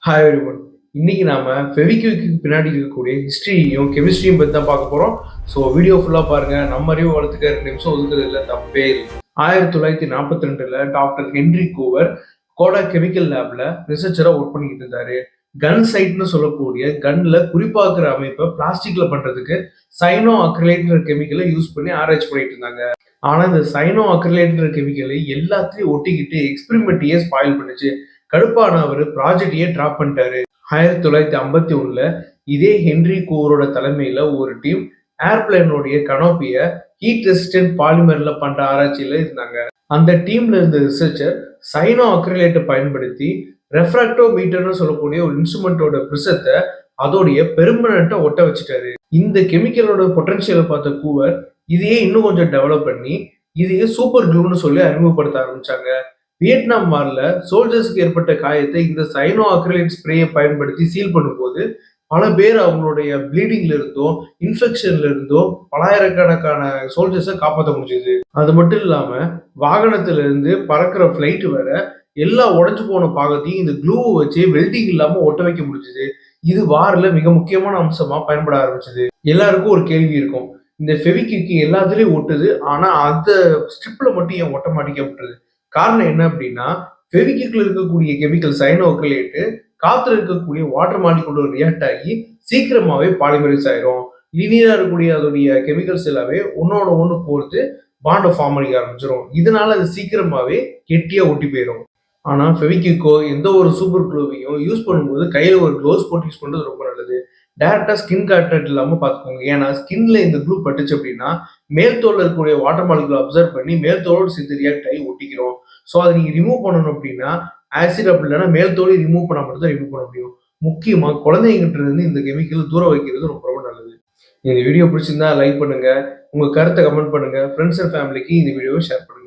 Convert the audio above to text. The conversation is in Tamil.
Hi everyone. இன்னைக்கு நாம ஃபெவிக்விக்கு பின்னாடி இருக்கக்கூடிய ஹிஸ்டரியும் கெமிஸ்ட்ரியும் பத்தி தான் பார்க்க போறோம். ஸோ வீடியோ ஃபுல்லா பாருங்க. நம்ம அறிவு வளர்த்துக்க 2 நிமிஷம் ஒதுக்குறதுல தப்பே இல்லை. 1942ல டாக்டர் ஹென்ரி கூவர் கோடாக் கெமிக்கல் லேப்ல ரிசர்ச்சரா ஒர்க் பண்ணிக்கிட்டு இருந்தாரு. கன் சைட்னு சொல்லக்கூடிய கன்ல குறிப்பாக்குற அமைப்பை பிளாஸ்டிக்ல பண்றதுக்கு சைனோ அக்ரிலேட்ன்ற கெமிக்கலை யூஸ் பண்ணி ஆராய்ச்சி பண்ணிட்டு இருந்தாங்க. ஆனா இந்த சைனோ அக்ரிலேட்ன்ற கெமிக்கலை எல்லாத்தையும் ஒட்டிக்கிட்டு எக்ஸ்பெரிமெண்ட்டையே ஸ்பாயில் பண்ணுச்சு. கடுப்பான அவர் ப்ராஜெக்டையே டிராப் பண்ணிட்டாரு. 1951ல இதே ஹென்ரி கூவரோட தலைமையில ஒரு டீம் ஏர்பிளைனோடைய கனோப்பிய ஹீட் ரெசிஸ்டன்ட் பாலிமர்ல பண்ற ஆராய்ச்சியில இருந்தாங்க. அந்த டீம்ல இருந்த ரிசர்ச்சர் சைனோ அக்ரிலேட்டை பயன்படுத்தி ரெஃப்ராக்டோ மீட்டர்னு சொல்லக்கூடிய ஒரு இன்ஸ்ட்ருமெண்டோட பிரிசத்தை அதோடைய பெர்மனண்டா ஒட்ட வச்சுட்டாரு. இந்த கெமிக்கலோட பொட்டன்ஷியலை பார்த்த கூவர் இதையே இன்னும் கொஞ்சம் டெவலப் பண்ணி இதையே சூப்பர் க்ளூன்னு சொல்லி அறிமுகப்படுத்த ஆரம்பிச்சாங்க. வியட்நாம் வார்ல சோல்ஜர்ஸ்க்கு ஏற்பட்ட காயத்தை இந்த சைனோ அக்ரிலேட் ஸ்ப்ரேயை பயன்படுத்தி சீல் பண்ணும்போது பல பேர் அவங்களுடைய ப்ளீடிங்ல இருந்தும் இன்ஃபெக்ஷன்ல இருந்தும் பலாயிரக்கணக்கான சோல்ஜர்ஸை காப்பாற்ற முடிஞ்சது. அது மட்டும் இல்லாம வாகனத்துல இருந்து பறக்கிற பிளைட் வர எல்லா உடைஞ்சு போன பாகத்தையும் இந்த க்ளூவை வச்சு வெல்டிங் இல்லாம ஒட்ட வைக்க முடிஞ்சது. இது வார்ல மிக முக்கியமான அம்சமா பயன்பட ஆரம்பிச்சது. எல்லாருக்கும் ஒரு கேள்வி இருக்கும், இந்த ஃபெவிக்விக் எல்லாத்துலயும் ஒட்டுது, ஆனா அந்த ஸ்ட்ரிப்ல மட்டும் ஏன் ஒட்ட மாட்டேங்கப்படுறது? காரணம் என்ன அப்படின்னா, ஃபெவிக்விக்ல இருக்கக்கூடிய கெமிக்கல் சைனோ அக்ரிலேட் காத்துல இருக்கக்கூடிய வாட்டர் மாலிகுலோட ரியாக்ட் ஆகி சீக்கிரமாவே பாலிமரைஸ் ஆயிரும். லீனியரா இருக்கக்கூடிய அதோடைய கெமிக்கல்ஸ் எல்லாமே ஒன்னோட ஒண்ணு கோர்த்து பாண்டை ஃபார்ம் பண்ணிக்க ஆரம்பிச்சிடும். இதனால அது சீக்கிரமாவே கெட்டியா ஒட்டி போயிடும். ஆனா ஃபெவிக்விக்கோ எந்த ஒரு சூப்பர் க்ளூவையும் யூஸ் பண்ணும்போது கையில ஒரு க்ளோவ்ஸ் போட்டு யூஸ் பண்றது ரொம்ப நல்லது. டைரக்டா ஸ்கின் கான்டாக்ட் இல்லாம பாத்துக்கோங்க. ஏன்னா ஸ்கின்ல இந்த க்ளூ பட்டுச்சு அப்படின்னா மேல் தோல்ல இருக்கக்கூடிய வாட்டர் மாலிகுல் அப்சர்வ் பண்ணி மேல் தோலோடு சேர்த்து ரியாக்ட் ஆகி ஒட்டிக்கிறோம். ஸோ அதை நீங்க ரிமூவ் பண்ணணும் அப்படின்னா ஆசிட் அப்படி இல்லைன்னா மேல் தோலை ரிமூவ் பண்ண மட்டும் தான் ரிமூவ் பண்ண முடியும். முக்கியமா குழந்தைங்கிட்ட இருந்து இந்த கெமிக்கல் தூரம் வைக்கிறது ரொம்ப ரொம்ப நல்லது. இந்த வீடியோ பிடிச்சிருந்தா லைக் பண்ணுங்க, உங்க கருத்தை கமெண்ட் பண்ணுங்க, ஃப்ரெண்ட்ஸ் அண்ட் ஃபேமிலிக்கு இந்த வீடியோவை ஷேர் பண்ணுங்க.